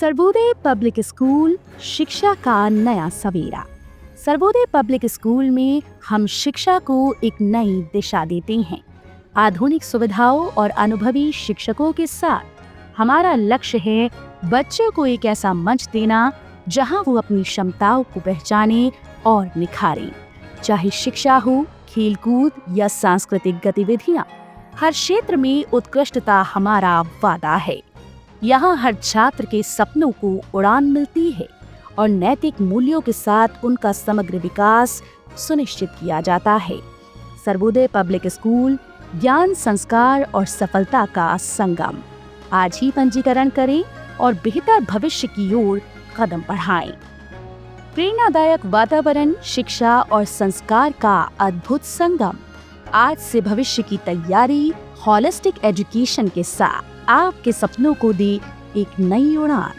Sarvodaya public school शिक्षा का नया सवेरा। सर्वोदय पब्लिक स्कूल में हम शिक्षा को एक नई दिशा देते हैं। आधुनिक सुविधाओं और अनुभवी शिक्षकों के साथ हमारा लक्ष्य है बच्चों को एक ऐसा मंच देना जहां वो अपनी क्षमताओं को पहचाने और निखारें। चाहे शिक्षा हो, खेलकूद या सांस्कृतिक गतिविधियां, हर क्षेत्र में उत्कृष्टता हमारा वादा है। यहाँ हर छात्र के सपनों को उड़ान मिलती है और नैतिक मूल्यों के साथ उनका समग्र विकास सुनिश्चित किया जाता है। सर्वोदय पब्लिक स्कूल ज्ञान, संस्कार और सफलता का संगम। आज ही पंजीकरण करें और बेहतर भविष्य की ओर कदम बढ़ाएं। प्रेरणादायक वातावरण, शिक्षा और संस्कार का अद्भुत संगम। आज से भविष्य की तैयारी होलिस्टिक एजुकेशन के साथ आपके सपनों को दे एक नई उड़ान।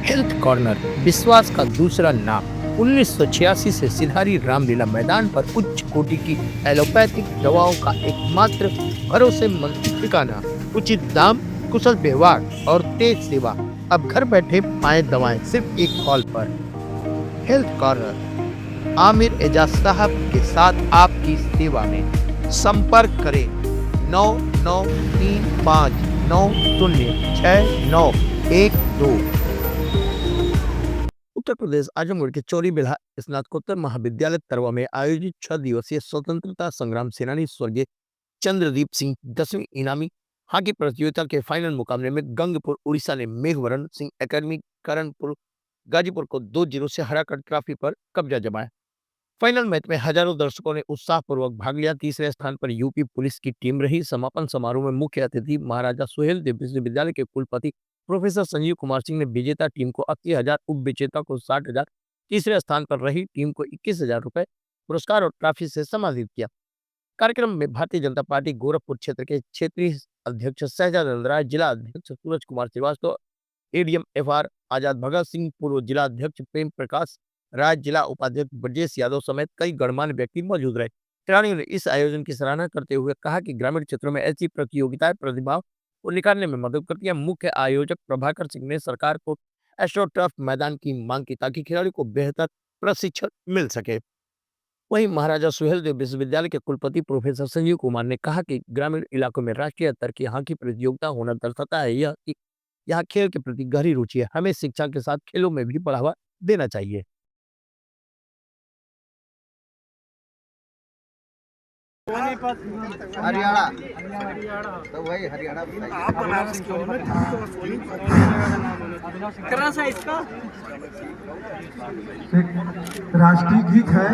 हेल्थ कॉर्नर विश्वास का दूसरा नाम। 1986 से सिधारी रामलीला मैदान पर उच्च कोटि की एलोपैथिक दवाओं का एकमात्र भरोसेमंद ठिकाना। उचित दाम, कुशल व्यवहार और तेज सेवा। अब घर बैठे पाएं दवाएं सिर्फ एक कॉल पर। हेल्थ कॉर्नर आमिर एजाज साहब के साथ आपकी सेवा में। संपर्क करें 9935906912। उत्तर प्रदेश आजमगढ़ के चौरी बिल्हा स्नातकोत्तर महाविद्यालय तरवा में आयोजित 6 दिवसीय स्वतंत्रता संग्राम सेनानी स्वर्गीय चंद्रदीप सिंह 10वीं इनामी हॉकी प्रतियोगिता के फाइनल मुकाबले में गंगपुर उड़ीसा ने मेघवरण सिंह एकेडमी करणपुर गाजीपुर को 2-0 से हराकर ट्रॉफी पर कब्जा जमाया। फाइनल मैच में हजारों दर्शकों ने उत्साहपूर्वक भाग लिया। तीसरे स्थान पर यूपी पुलिस की टीम रही। समापन समारोह में मुख्य अतिथि महाराजा सुहेलदेव विश्वविद्यालय के कुलपति प्रोफेसर संजीव कुमार सिंह ने विजेता टीम को 80,000, उप विजेता को 60,000, तीसरे स्थान पर रही टीम को 21,000 रुपए पुरस्कार और ट्रॉफी से सम्मानित किया। कार्यक्रम में भारतीय जनता पार्टी गोरखपुर क्षेत्र के क्षेत्रीय अध्यक्ष शहजाद राय, जिला अध्यक्ष सूरज कुमार श्रीवास्तव, एडीएम FR आजाद भगत सिंह, पूर्व जिला अध्यक्ष प्रेम प्रकाश राय, जिला उपाध्यक्ष ब्रजेश यादव समेत कई गणमान्य व्यक्ति मौजूद रहे। खिलाड़ियों ने इस आयोजन की सराहना करते हुए कहा कि ग्रामीण क्षेत्रों में ऐसी प्रतियोगिताएं प्रतिभाओं को निकालने में मदद करती है। मुख्य आयोजक प्रभाकर सिंह ने सरकार को एस्ट्रोटर्फ मैदान की मांग की ताकि खिलाड़ियों को बेहतर प्रशिक्षण मिल सके। वहीं महाराजा सुहेलदेव विश्वविद्यालय के कुलपति प्रोफेसर संजीव कुमार ने कहा कि ग्रामीण इलाकों में राष्ट्रीय स्तर की हॉकी प्रतियोगिता होना दर्शाता है यह कि यहाँ खेल के प्रति गहरी रुचि है। हमें शिक्षा के साथ खेलों में भी बढ़ावा देना चाहिए। हरियाणा तो वही हरियाणा आप बनारस क्यों करना सा इसका राष्ट्रीय गीत है।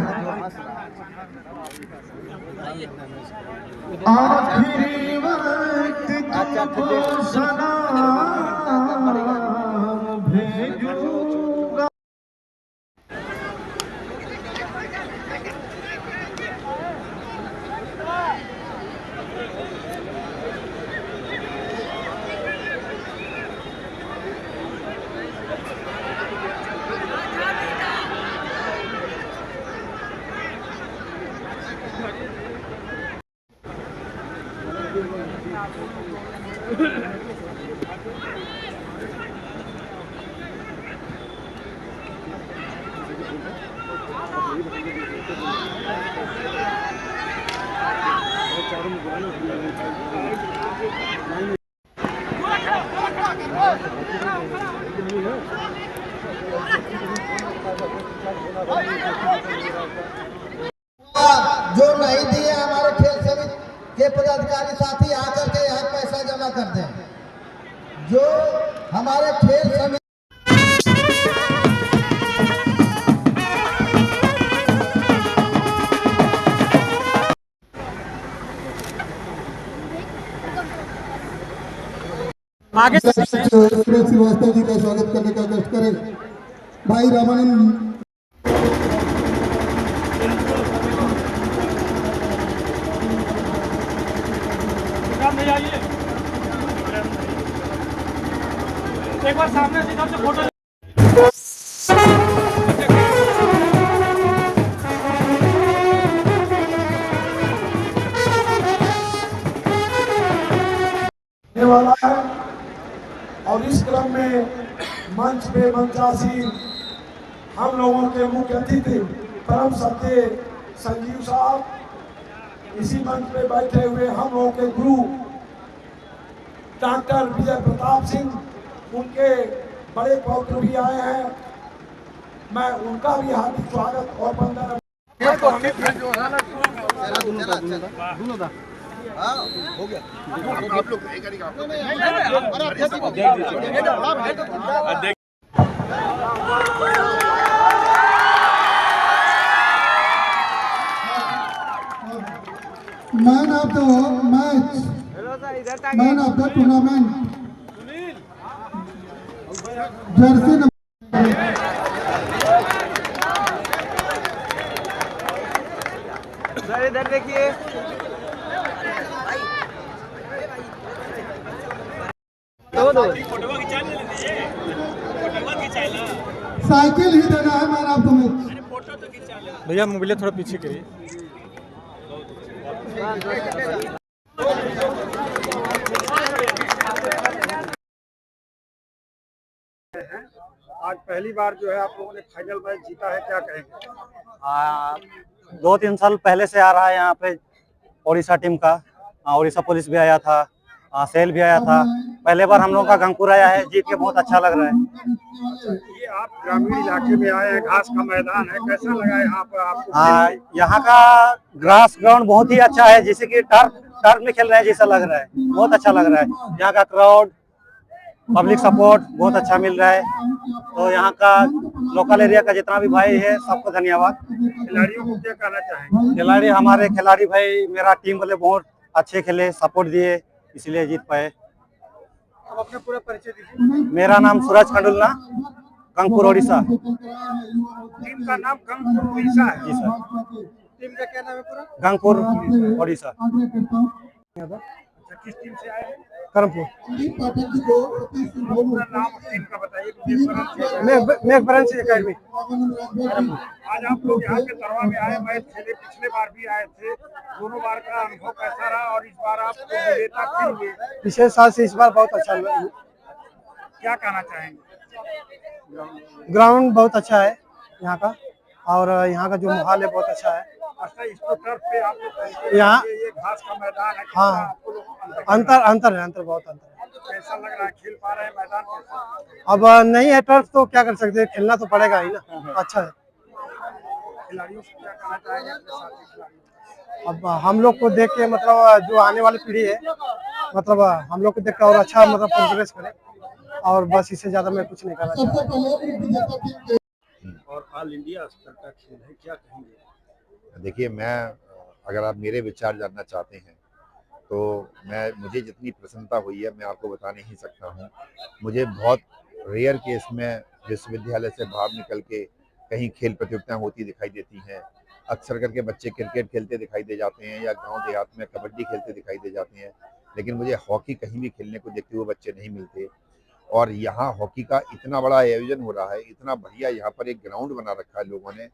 आखिरी वक्त तुमको सलाम भेजूंगा। जो नहीं दिए हमारे खेल समिति के पदाधिकारी साथी आकर के यहाँ पैसा जमा करते हैं। जो हमारे खेल समिति आगे श्रीवास्तव जी का स्वागत करने का कष्ट करें। भाई रामानंद एक बार सामने से फोटो वाला है। और इस क्रम में मंच पे मंचासीन हम लोगों के मुख्य अतिथि परम सत्य संजीव साहब, इसी मंच पे बैठे हुए हम लोगों के गुरु डॉक्टर विजय प्रताप सिंह, उनके बड़े पौत्र भी आए हैं। मैं उनका भी हार्दिक स्वागत और वंदन। Man of the match, man of the tournament, Jersey number इधर देखिए। साइकिल ही देना है मैन ऑफ द मैच। भैया मोबाइल थोड़ा पीछे करिए। आज पहली बार जो है आप लोगों ने फाइनल मैच जीता है, क्या कहेंगे? 2-3 साल पहले से आ रहा है यहाँ पे ओडिशा टीम का। ओडिशा पुलिस भी आया था, सेल भी आया था। पहले बार हम लोगों का गंगपुर आया है, जीत के बहुत अच्छा लग रहा है। ये आप ग्रामीण इलाके में आए हैं, घास का मैदान है, कैसा लगा यहाँ पर आपको? यहाँ का ग्रास ग्राउंड बहुत ही अच्छा है, जैसे कि टर्फ में खेल रहे हैं जैसा लग रहा है। बहुत अच्छा लग रहा है। यहाँ का क्राउड, पब्लिक सपोर्ट बहुत अच्छा मिल रहा है। तो यहाँ का लोकल एरिया का जितना भी भाई है सबको धन्यवाद। खिलाड़ियों को क्या कहना चाहेंगे? खिलाड़ी, हमारे खिलाड़ी भाई, मेरा टीम वाले बहुत अच्छे खेले, सपोर्ट दिए, इसलिए जीत पाए। अब अपना पूरा परिचय दीजिए। मेरा नाम सूरज खंडुलना, गंगपुर ओडिशा। टीम का नाम गंगपुर ओडिशा है? जी सर। टीम का क्या नाम है पूरा? गंगपुर ओडिशा। किस टीम से आए हैं? करमपुर। पूरा नाम टीम का बताइए। मेघब्रांच एकेडमी। आज आप लोग यहाँ के तरवा में आए, मैच खेले, पिछले बार भी आए थे, दोनों बार का अनुभव कैसा रहा और इस बार आप विजेता क्यों हुए? पिछले साल से इस बार बहुत अच्छा लगा। क्या कहना चाहेंगे? ग्राउंड बहुत अच्छा है यहाँ का, और यहाँ का जो माहौल है बहुत अच्छा है। अच्छा, इसको टर्फ पे आप लोग यहाँ ये घास का मैदान है, हाँ, आपको लोग अंतर बहुत अंतर है। कैसा लग रहा है? खेल पा रहे हैं? मैदान कैसा? अब नहीं है टर्फ तो क्या कर सकते हैं, खेलना तो पड़ेगा ही ना। अच्छा है। खिलाड़ियों से क्या कहना चाहेंगे अपने साथी खिलाड़ियों? अब हम लोग को देख के मतलब जो आने वाली पीढ़ी है, मतलब हम लोग को देख कर और अच्छा मतलब प्रोग्रेस करे, और बस इससे ज्यादा मैं कुछ नहीं करना चाहता। और ऑल इंडिया स्तर का खेल है, क्या कहेंगे? देखिए, अगर आप मेरे विचार जानना चाहते हैं तो मुझे जितनी प्रसन्नता हुई है मैं आपको बता नहीं सकता हूँ। मुझे बहुत रेयर केस में विश्वविद्यालय से बाहर निकल के कहीं खेल प्रतियोगिताएं होती दिखाई देती हैं। अक्सर करके बच्चे क्रिकेट खेलते दिखाई दे जाते हैं या गांव देहात में कबड्डी खेलते दिखाई दे जाते हैं, लेकिन मुझे हॉकी कहीं भी खेलने को देखते हुए बच्चे नहीं मिलते। और यहाँ हॉकी का इतना बड़ा आयोजन हो रहा है, इतना बढ़िया यहाँ पर एक ग्राउंड बना रखा है लोगों ने,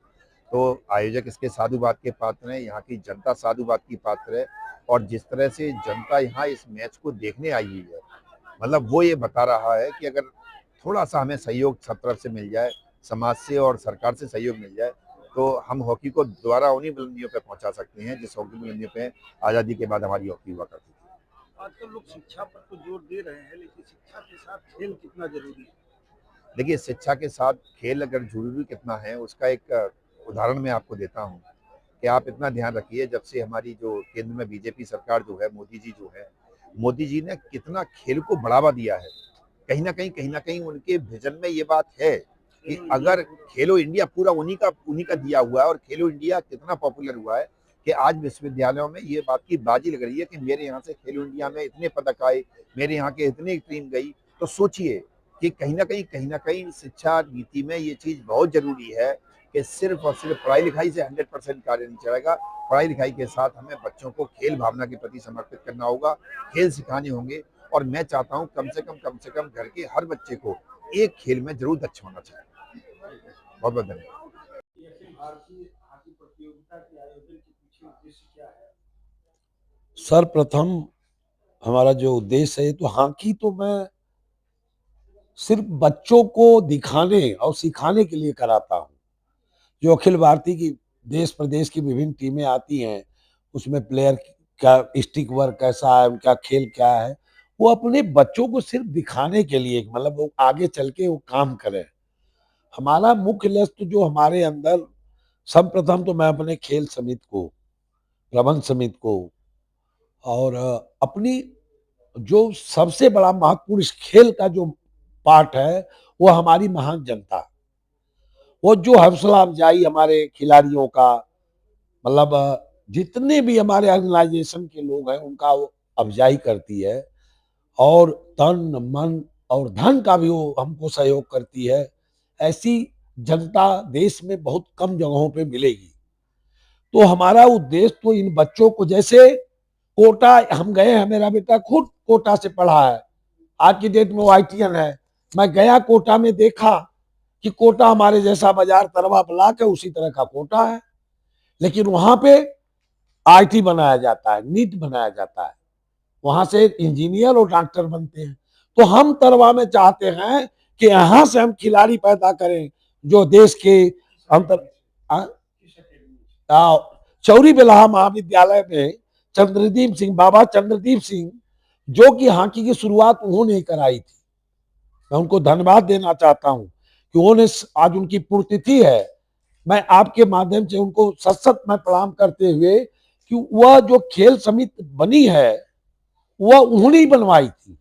तो आयोजक इसके साधुवाद के पात्र हैं, यहाँ की जनता साधुवाद की पात्र है। और जिस तरह से जनता यहाँ इस मैच को देखने आई हुई है, मतलब वो ये बता रहा है कि अगर थोड़ा सा हमें सहयोग सब तरफ से मिल जाए, समाज से और सरकार से सहयोग मिल जाए, तो हम हॉकी को दोबारा उन्हीं बुलंदियों पे पहुंचा सकते हैं जिस हॉकी बुलंदियों पे आज़ादी के बाद हमारी हॉकी हुआ करती थी। आजकल लोग शिक्षा पर तो जोर दे रहे हैं, लेकिन शिक्षा के साथ खेल कितना जरूरी है? देखिए, शिक्षा के साथ खेल अगर जरूरी कितना है उसका एक उदाहरण मैं आपको देता हूँ कि आप इतना ध्यान रखिए, जब से हमारी जो केंद्र में बीजेपी सरकार जो है, मोदी जी ने कितना खेल को बढ़ावा दिया है। कहीं ना कहीं उनके विजन में ये बात है कि अगर खेलो इंडिया पूरा उन्हीं का दिया हुआ है, और खेलो इंडिया कितना पॉपुलर हुआ है कि आज विश्वविद्यालयों में ये बात की बाजी लग रही है कि मेरे यहाँ से खेलो इंडिया में इतने पदक आए, मेरे यहाँ के इतनी टीम गई। तो सोचिए कि कहीं ना कहीं शिक्षा नीति में ये चीज़ बहुत जरूरी है कि सिर्फ और सिर्फ पढ़ाई लिखाई से 100% कार्य नहीं चलेगा। पढ़ाई लिखाई के साथ हमें बच्चों को खेल भावना के प्रति समर्पित करना होगा, खेल सिखाने होंगे। और मैं चाहता हूँ कम से कम घर के हर बच्चे को एक खेल में जरूर दक्ष होना चाहिए। बहुत बहुत धन्यवाद। सर्वप्रथम हमारा जो उद्देश्य है, तो हॉकी तो मैं सिर्फ बच्चों को दिखाने और सिखाने के लिए कराता हूँ। जो अखिल भारतीय की देश प्रदेश की विभिन्न टीमें आती हैं, उसमें प्लेयर का स्टिक वर्क कैसा है, उनका खेल क्या है, वो अपने बच्चों को सिर्फ दिखाने के लिए, मतलब वो आगे चल के वो काम करें। हमारा मुख्य लक्ष्य जो हमारे अंदर, सर्वप्रथम तो मैं अपने खेल समिति को, प्रबंध समिति को और अपनी जो सबसे बड़ा महत्वपूर्ण इस खेल का जो पार्ट है, वो हमारी महान जनता, वो जो हौसला अफजाई हमारे खिलाड़ियों का, मतलब जितने भी हमारे ऑर्गेनाइजेशन के लोग हैं उनका वो अफजाई करती है, और तन मन और धन का भी वो हमको सहयोग करती है। ऐसी जनता देश में बहुत कम जगहों पे मिलेगी। तो हमारा उद्देश्य तो इन बच्चों को, जैसे कोटा हम गए हैं, मेरा बेटा खुद कोटा से पढ़ा है, आज की डेट में वो ITN है। मैं गया कोटा में, देखा कि कोटा हमारे जैसा बाजार तरवा ब्लॉक है, उसी तरह का कोटा है, लेकिन वहां पे IT बनाया जाता है, नीट बनाया जाता है, वहां से इंजीनियर और डॉक्टर बनते हैं। तो हम तरवा में चाहते हैं कि यहां से हम खिलाड़ी पैदा करें जो देश के अंतर चौरी बिल्हा महाविद्यालय में चंद्रदीप सिंह, बाबा चंद्रदीप सिंह, जो कि हॉकी की शुरुआत उन्होंने ही कराई थी। मैं उनको धन्यवाद देना चाहता हूं कि उन्होंने, आज उनकी पुण्यतिथि है, मैं आपके माध्यम से उनको सत सत मैं प्रणाम करते हुए, कि वह जो खेल समिति बनी है वह उन्होंने ही बनवाई थी।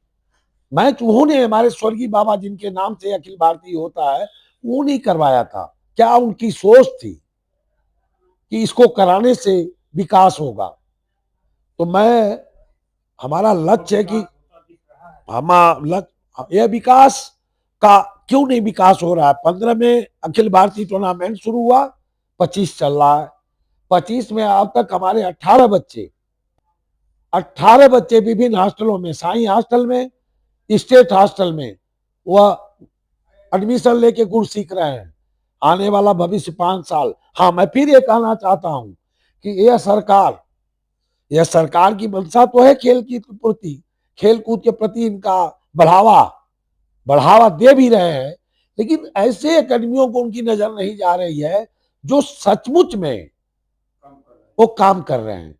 मैच उन्होंने, हमारे स्वर्गीय बाबा जिनके नाम से अखिल भारतीय होता है, उन्होंने ही करवाया था। क्या उनकी सोच थी कि इसको कराने से विकास होगा। तो मैं, हमारा लक्ष्य है कि यह विकास का क्यों नहीं विकास हो रहा है। 15 में अखिल भारतीय टूर्नामेंट शुरू हुआ, 25 चल रहा है, 25 में अब तक हमारे 18 बच्चे विभिन्न हॉस्टलों में, साई हॉस्टल में, स्टेट हॉस्टल में, वह एडमिशन लेके गुण सीख रहे हैं। आने वाला भविष्य 5 साल। हाँ, मैं फिर ये कहना चाहता हूं कि यह सरकार की मंशा तो है खेल की प्रति, खेल कूद के प्रति इनका बढ़ावा दे भी रहे हैं, लेकिन ऐसे अकेडमियों को उनकी नजर नहीं जा रही है जो सचमुच में वो काम कर रहे हैं।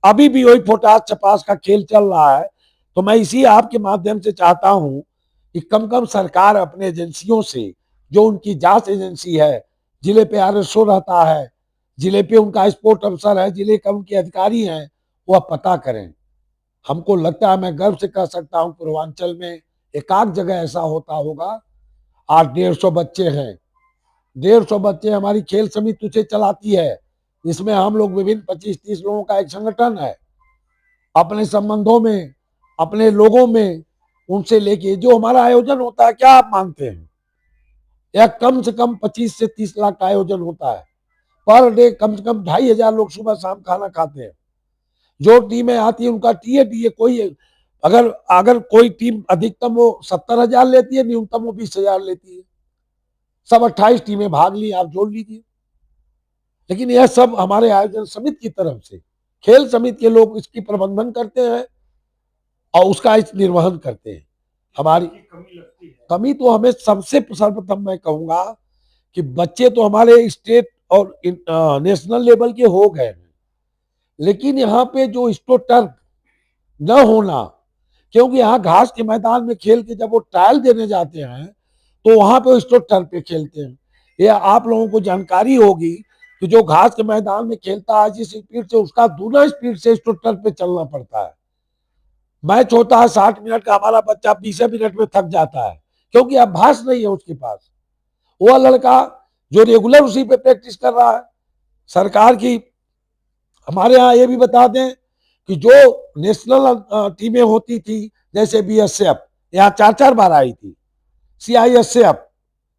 अभी भी वही फोटास छपास का खेल चल रहा है। तो मैं इसी आपके माध्यम से चाहता हूं कि कम कम सरकार अपने एजेंसियों से, जो उनकी जांच एजेंसी है, जिले पे RSO रहता है, जिले पे उनका स्पोर्ट अफसर है, जिले का उनके अधिकारी हैं, वह पता करें। हमको लगता है, मैं गर्व से कह सकता हूं, पूर्वांचल में एकाक जगह ऐसा होता होगा। आज 150 बच्चे हैं, 150 बच्चे हमारी खेल समिति उसे चलाती है। इसमें हम लोग विभिन्न 25-30 लोगों का एक संगठन है। अपने संबंधों में, अपने लोगों में, उनसे लेके जो हमारा आयोजन होता है, क्या आप मानते हैं, यह कम से कम 25 से 30 लाख का आयोजन होता है। पर डे कम से कम 2,500 लोग सुबह शाम खाना खाते हैं। जो टीमें आती है उनका टीए कोई, अगर कोई टीम अधिकतम वो 70,000 लेती है, न्यूनतम वो 20,000 लेती है। सब 28 टीमें भाग ली, आप जोड़ लीजिए। लेकिन यह सब हमारे आयोजन समिति की तरफ से, खेल समिति के लोग इसकी प्रबंधन करते हैं और उसका निर्वहन करते हैं। हमारी कमी तो हमें सबसे सर्वप्रथम मैं कहूंगा कि बच्चे तो हमारे स्टेट और नेशनल लेवल के हो गए, लेकिन यहाँ पे जो स्टो टर्फ न होना, क्योंकि यहाँ घास के मैदान में खेल के जब वो ट्रायल देने जाते हैं तो वहां पे स्टो टर्फ पे खेलते हैं। ये आप लोगों को जानकारी होगी कि जो घास के मैदान में खेलता है, जिस स्पीड से, उसका दूना स्पीड से स्टो टर्फ पे चलना पड़ता है। मैच होता है 60 मिनट का, हमारा बच्चा 20 मिनट में थक जाता है, क्योंकि अभ्यास नहीं है उसके पास। वह लड़का जो रेगुलर उसी पे प्रैक्टिस कर रहा है। सरकार की, हमारे यहाँ ये भी बता दें कि जो नेशनल टीमें होती थी, जैसे BSF यहाँ 4-4 बार आई थी, CISF,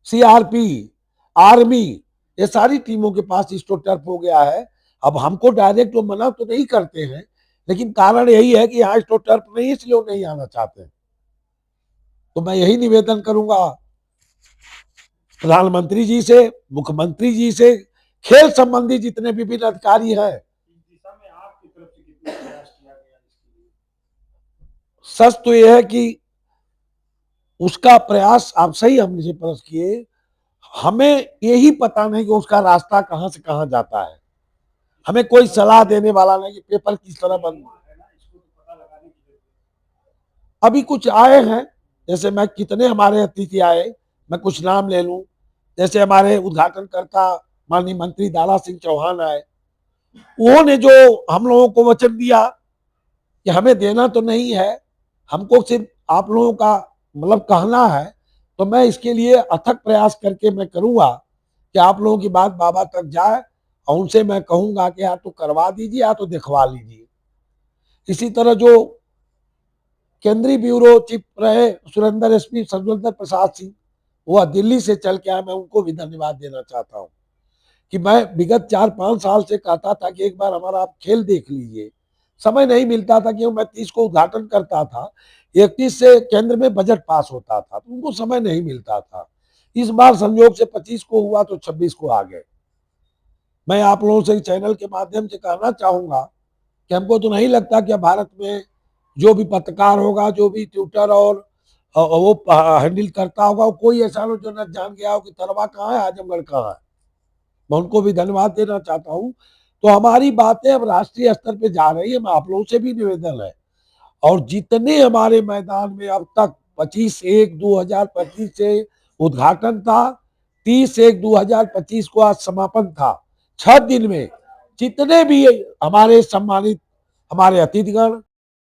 CRP, आर्मी, ये सारी टीमों के पास स्टो टर्फ हो गया है। अब हमको डायरेक्ट वो मना तो नहीं करते हैं, लेकिन कारण यही है कि यहाँ स्टो टर्फ नहीं, इसलिए वो नहीं आना चाहते। तो मैं यही निवेदन करूंगा प्रधानमंत्री जी से, मुख्यमंत्री जी से, खेल संबंधी जितने विभिन्न अधिकारी हैं, सच तो यह है कि उसका प्रयास आप सही हमसे प्रश्न किए, हमें यही पता नहीं कि उसका रास्ता कहां से कहां जाता है। हमें कोई सलाह देने वाला नहीं कि पेपर किस तरह बन। अभी कुछ आए हैं, जैसे मैं कितने हमारे अतिथि आए, मैं कुछ नाम ले लूं। जैसे हमारे उद्घाटनकर्ता माननीय मंत्री दारा सिंह चौहान आए, उन्होंने जो हम लोगों को वचन दिया कि हमें देना तो नहीं है, हमको सिर्फ आप लोगों का मतलब कहना है, तो मैं इसके लिए अथक प्रयास करके मैं करूंगा कि आप लोगों की बात बाबा तक जाए और उनसे मैं कहूंगा कि या तो करवा दीजिए या तो दिखवा लीजिए। इसी तरह जो केंद्रीय ब्यूरो चीफ रहे सुरेंद्र एसपी सर्वेंद्र प्रसाद सिंह, वह दिल्ली से चल के आए, मैं उनको भी धन्यवाद देना चाहता हूँ कि मैं विगत 4-5 साल से कहता था कि एक बार हमारा आप खेल देख लीजिए। समय नहीं मिलता था क्योंकि मैं 30 को उद्घाटन करता था, 31 से केंद्र में बजट पास होता था, तो उनको समय नहीं मिलता था। इस बार संयोग से 25 को हुआ तो 26 को आ गए। मैं आप लोगों से चैनल के माध्यम से कहना चाहूंगा कि हमको तो नहीं लगता कि भारत में जो भी पत्रकार होगा, जो भी ट्विटर और वो हैंडल करता होगा, वो कोई ऐसा लोग जो न जान गया हो कि तरवा कहाँ है, आजमगढ़ कहाँ है। मैं उनको भी धन्यवाद देना चाहता हूँ। तो हमारी बातें अब राष्ट्रीय स्तर पे जा रही है। मैं आप लोगों से भी निवेदन है, और जितने हमारे मैदान में अब तक 25/1/2025 से उद्घाटन था, 30/1/2025 को आज समापन था, 6 दिन में जितने भी हमारे सम्मानित हमारे अतिथिगण